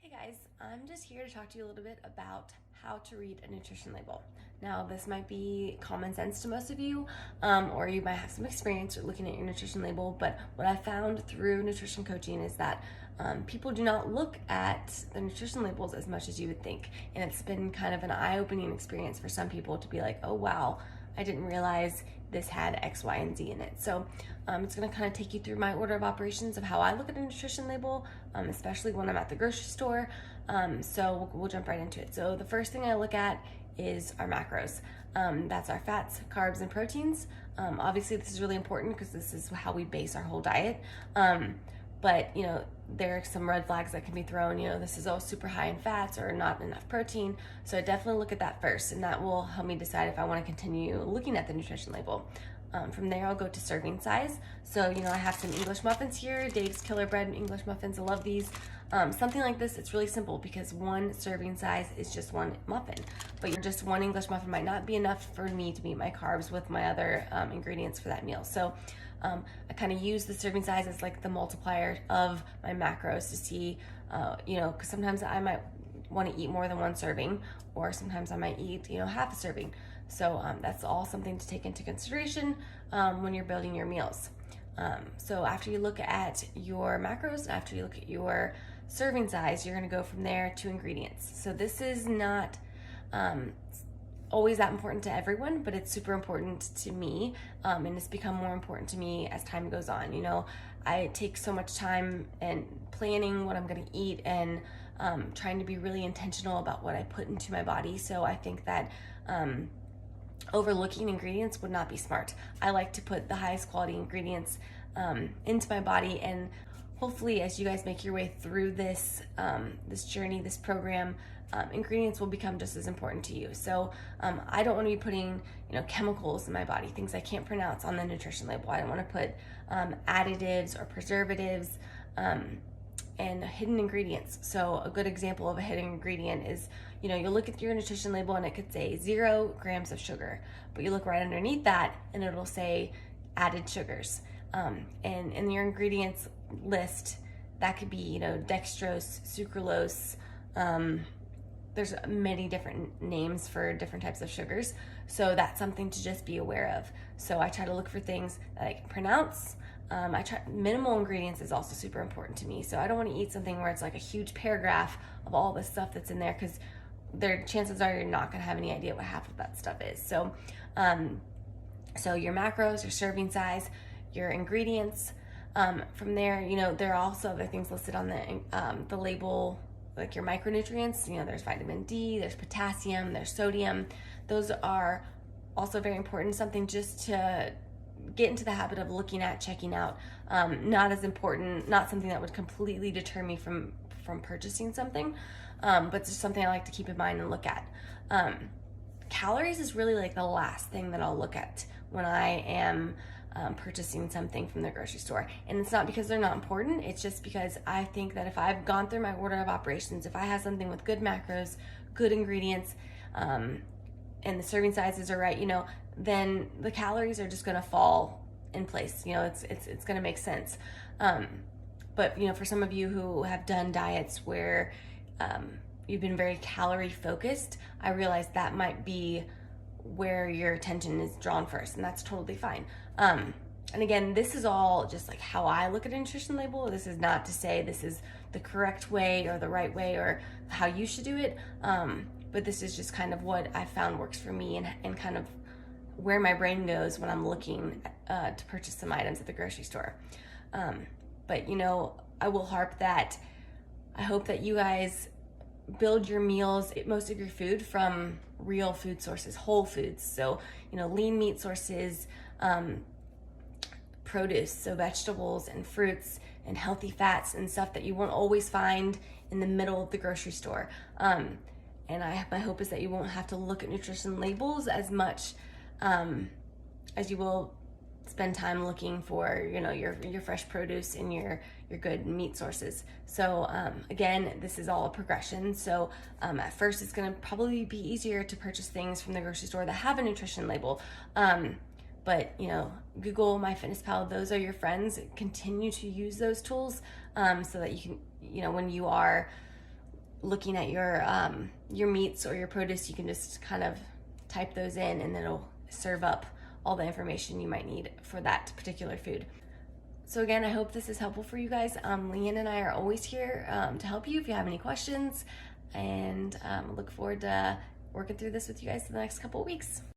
Hey guys, I'm just here to talk to you a little bit about how to read a nutrition label. Now, this might be common sense to most of you, or you might have some experience looking at your nutrition label, but what I found through nutrition coaching is that people do not look at the nutrition labels as much as you would think. And it's been kind of an eye-opening experience for some people to be like, oh wow, I didn't realize this had X, Y, and Z in it. So it's going to kind of take you through my order of operations of how I look at a nutrition label, especially when I'm at the grocery store. So we'll jump right into it. So the first thing I look at is our macros. That's our fats, carbs, and proteins. Obviously, this is really important because this is how we base our whole diet. But there are some red flags that can be thrown. This is all super high in fats or not enough protein. So I definitely look at that first, and that will help me decide if I want to continue looking at the nutrition label. From there, I'll go to serving size. So, I have some English muffins here, Dave's Killer Bread English muffins. I love these. Something like this, it's really simple because one serving size is just one muffin. But just one English muffin might not be enough for me to meet my carbs with my other ingredients for that meal. So I kind of use the serving size as like the multiplier of my macros to see, because sometimes I might want to eat more than one serving, or sometimes I might eat, half a serving. So that's all something to take into consideration when you're building your meals. So after you look at your macros, after you look at your serving size, you're going to go from there to ingredients. So this is not always that important to everyone, but it's super important to me, and it's become more important to me as time goes on. I take so much time and planning what I'm going to eat and trying to be really intentional about what I put into my body. So I think that overlooking ingredients would not be smart. I like to put the highest quality ingredients into my body, and hopefully as you guys make your way through this journey, this program, ingredients will become just as important to you. So I don't want to be putting chemicals in my body, things I can't pronounce on the nutrition label. I don't want to put additives or preservatives and hidden ingredients. So a good example of a hidden ingredient is, you'll look at your nutrition label and it could say 0 grams of sugar, but you look right underneath that and it'll say added sugars. And in your ingredients list, that could be, dextrose, sucralose. There's many different names for different types of sugars. So that's something to just be aware of. So I try to look for things that I can pronounce. Minimal ingredients is also super important to me. So I don't want to eat something where it's like a huge paragraph of all this stuff that's in there, because chances are you're not going to have any idea what half of that stuff is. So, so your macros, your serving size, your ingredients. From there, there are also other things listed on the label, like your micronutrients. There's vitamin D, there's potassium, there's sodium. Those are also very important. Something just to get into the habit of looking at, checking out. Not as important, not something that would completely deter me from purchasing something, but just something I like to keep in mind and look at. Calories is really like the last thing that I'll look at when I am purchasing something from the grocery store. And it's not because they're not important, it's just because I think that if I've gone through my order of operations, if I have something with good macros, good ingredients, and the serving sizes are right, then the calories are just going to fall in place. It's going to make sense. But for some of you who have done diets where you've been very calorie focused, I realize that might be where your attention is drawn first, and that's totally fine. And again, this is all just like how I look at a nutrition label. This is not to say this is the correct way or the right way or how you should do it, but this is just kind of what I found works for me and kind of where my brain goes when I'm looking to purchase some items at the grocery store. But I will harp that I hope that you guys build your meals, most of your food, from real food sources, whole foods. So, lean meat sources, produce, so vegetables and fruits and healthy fats and stuff that you won't always find in the middle of the grocery store. And my hope is that you won't have to look at nutrition labels as much as you will spend time looking for your fresh produce and your good meat sources. So again, this is all a progression. So at first it's going to probably be easier to purchase things from the grocery store that have a nutrition label, but Google, MyFitnessPal, those are your friends. Continue to use those tools so that you can when you are looking at your meats or your produce, you can just kind of type those in and it'll serve up all the information you might need for that particular food. So again, I hope this is helpful for you guys. Leanne and I are always here to help you if you have any questions, and look forward to working through this with you guys in the next couple of weeks.